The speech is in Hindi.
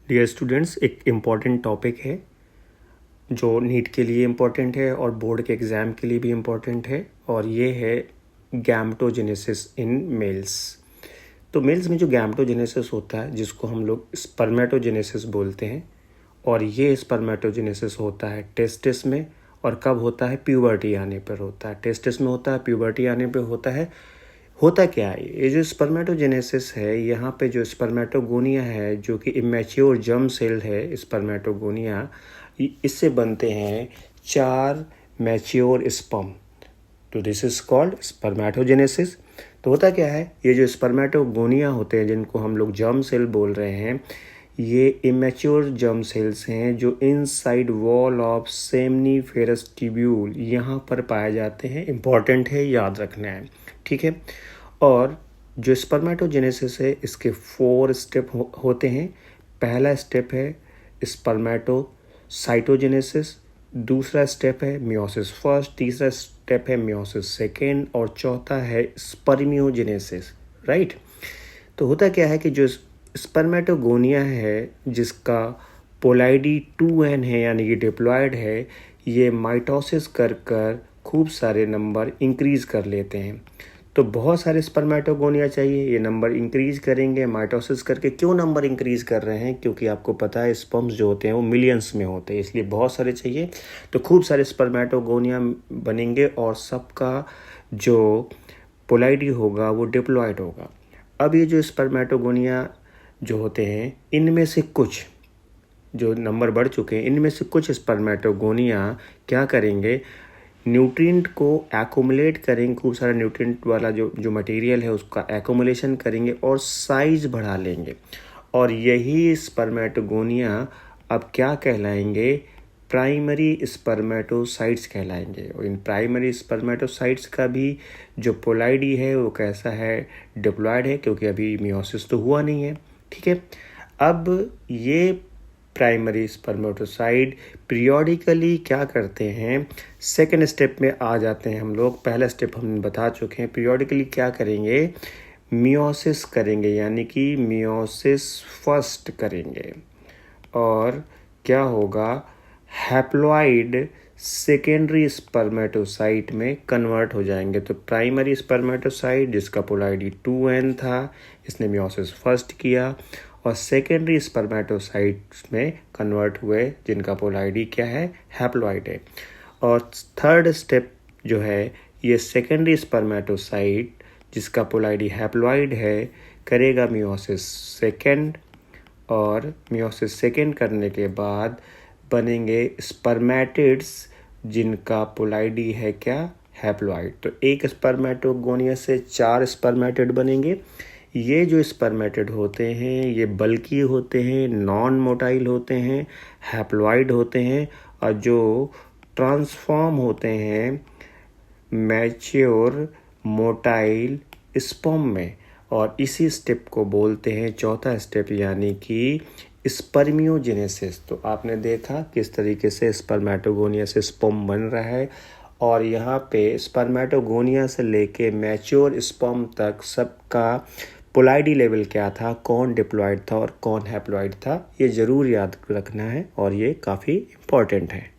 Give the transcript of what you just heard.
डियर स्टूडेंट्स, एक इम्पॉर्टेंट टॉपिक है जो नीट के लिए इम्पॉर्टेंट है और बोर्ड के एग्ज़ाम के लिए भी इम्पॉर्टेंट है, और ये है गैमेटोजेनेसिस इन मेल्स। तो मेल्स में जो गैमेटोजेनेसिस होता है, जिसको हम लोग स्पर्मेटोजेनेसिस बोलते हैं, और ये स्पर्मेटोजेनेसिस होता है टेस्टिस में। और कब होता है? प्यूबर्टी आने पर होता है। टेस्टिस में होता है, प्यूबर्टी आने पर होता है। होता क्या है, ये जो स्पर्मेटोजेनेसिस है, यहाँ पे जो स्पर्मेटोगोनिया है, जो कि इमेच्योर जर्म सेल है स्पर्मेटोगोनिया, इससे बनते हैं 4 मैच्योर स्पर्म। तो दिस इज कॉल्ड स्पर्मेटोजेनेसिस। तो होता क्या है, ये जो स्पर्मेटोगोनिया होते हैं, जिनको हम लोग जर्म सेल बोल रहे हैं, ये इमेच्योर जर्म सेल्स हैं जो inside wall of seminiferous tubule यहाँ पर पाए जाते हैं। इम्पॉर्टेंट है, याद रखना है, ठीक है। और जो स्पर्मेटोजेनेसिस है, इसके 4 स्टेप होते हैं। पहला स्टेप है स्पर्मेटोसाइटोजेनेसिस, दूसरा स्टेप है मियोसिस फर्स्ट, तीसरा स्टेप है मियोसिस सेकेंड, और चौथा है स्पर्मियोजेनेसिस, राइट। तो होता क्या है कि जो स्पर्मेटोगोनिया है, जिसका पोलाइडी 2n है, यानी कि डिप्लॉयड है, ये माइटोसिस कर कर खूब सारे नंबर इंक्रीज़ कर लेते हैं। तो बहुत सारे स्पर्मेटोगोनिया चाहिए, ये नंबर इंक्रीज़ करेंगे माइटोसिस करके। क्यों नंबर इंक्रीज़ कर रहे हैं? क्योंकि आपको पता है स्पर्म्स जो होते हैं वो मिलियंस में होते हैं, इसलिए बहुत सारे चाहिए। तो खूब सारे स्पर्मेटोगोनिया बनेंगे और सबका जो पोलाइडी होगा वो डिप्लॉयड होगा। अब ये जो स्पर्मेटोगोनिया जो होते हैं, इनमें से कुछ जो नंबर बढ़ चुके हैं, इनमें से कुछ स्पर्मेटोगोनिया क्या करेंगे, न्यूट्रिएंट को एक्युमुलेट करेंगे। खूब सारा न्यूट्रिएंट वाला जो मटेरियल है उसका एक्युमुलेशन करेंगे और साइज बढ़ा लेंगे। और यही स्पर्मेटोगोनिया अब क्या कहलाएंगे? प्राइमरी स्पर्मेटोसाइट्स कहलाएंगे। और इन प्राइमरी स्पर्मेटोसाइट्स का भी जो पोलाइडी है वो कैसा है? डिप्लॉयड है, क्योंकि अभी मियोसिस तो हुआ नहीं है, ठीक है। अब ये प्राइमरी स्पर्मेटोसाइट पीरियोडिकली क्या करते हैं? सेकेंड स्टेप में आ जाते हैं हम लोग। पहला स्टेप हम बता चुके हैं। पीरियोडिकली क्या करेंगे? मियोसिस करेंगे, यानी कि मियोसिस फर्स्ट करेंगे। और क्या होगा? हैप्लॉइड सेकेंडरी स्पर्मेटोसाइट में कन्वर्ट हो जाएंगे। तो प्राइमरी स्पर्मेटोसाइट, जिसका पोलाइडी 2n था, इसने मियोसिस फर्स्ट किया, और सेकेंडरी स्पर्मेटोसाइट्स में कन्वर्ट हुए, जिनका पोलाइडी क्या है? हैप्लॉइड है। और थर्ड स्टेप जो है, ये सेकेंडरी स्पर्मेटोसाइट, जिसका पोलाइडी हैप्लॉइड है, करेगा मियोसिस सेकेंड। और मियोसिस सेकेंड करने के बाद बनेंगे स्पर्मेटिड्स, जिनका पोलाइडी है क्या? हैप्लॉइड। तो एक स्पर्मेटोगोनिया से 4 स्पर्मेटिड बनेंगे। ये जो स्पर्मेटिड होते हैं, ये बल्की होते हैं, नॉन मोटाइल होते हैं, हैप्लॉइड होते हैं, और जो ट्रांसफॉर्म होते हैं मैच्योर मोटाइल स्पर्म में। और इसी स्टेप को बोलते हैं चौथा स्टेप, यानी कि स्पर्मियोजेनेसिस। तो आपने देखा किस तरीके से स्पर्मेटोगोनिया से स्पर्म बन रहा है, और यहाँ पे स्पर्मेटोगोनिया से लेके मैच्योर स्पर्म तक सबका पोलाइडी लेवल क्या था, कौन डिप्लॉयड था और कौन हैप्लॉइड था, ये ज़रूर याद रखना है, और ये काफ़ी इम्पॉर्टेंट है।